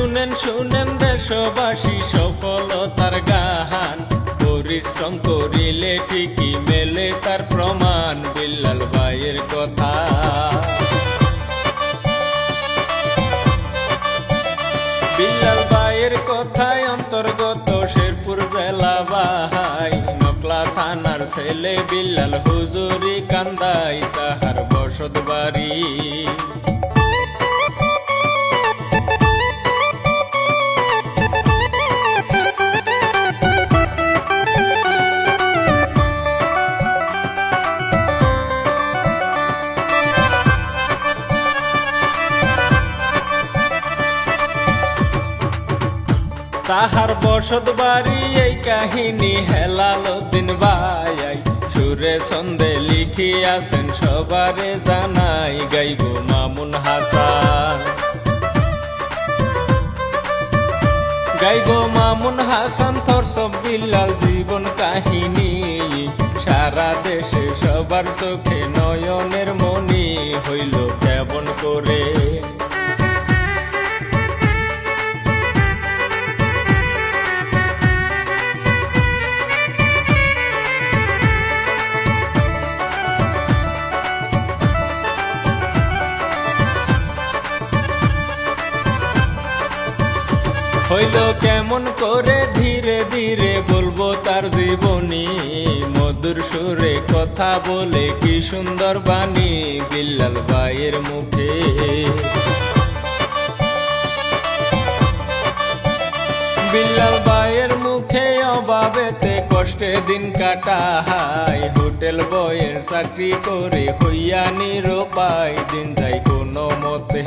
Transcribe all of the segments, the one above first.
শুনেন দেশবাসী সফলতার গান, পরিশ্রম করিলে ঠিকই মেলে তার প্রমাণ। বিল্লাল ভাইয়ের কথা, বিল্লাল ভাইয়ের কথায় অন্তর্গত শেরপুর জেলা বাহাই, নকলা থানার ছেলে বিল্লাল হুজুরি কান্দাই তাহার বসত বাড়ি। তাহার বসত বাড়ি এই কাহিনী হেলালুদ্দিন ভাই সুরে ছন্দে লিখিয়াছেন সবারে জানাই, গাইব মামুন হাসান, গাইব মামুন হাসান থরসব বিল্লাল জীবন কাহিনী। সারা দেশে সবার চোখে নয়নের মনি হইল কেমন করে। হইল কেমন করে ধীরে ধীরে বলবো তার জীবনী, মধুর সুরে কথা বলে কি সুন্দর বাণী বিল্লাল ভাইয়ের মুখে। বিল্লাল ভাইয়ের মুখে অভাবেতে কষ্টে দিন কাটায়, হোটেল বয়ের চাকরি করে হইয়া নিরুপায়, দিন যায় কোনো মতে।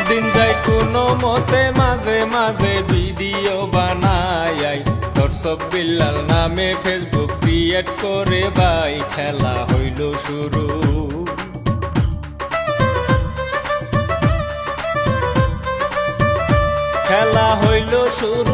দিন যায় কোনো মতে, মাঝে মাঝে ভিডিও বানাই, দর্শক বিল্লাল নামে ফেসবুক ক্রিয়েট করে ভাই, খেলা হইল শুরু। খেলা হইল শুরু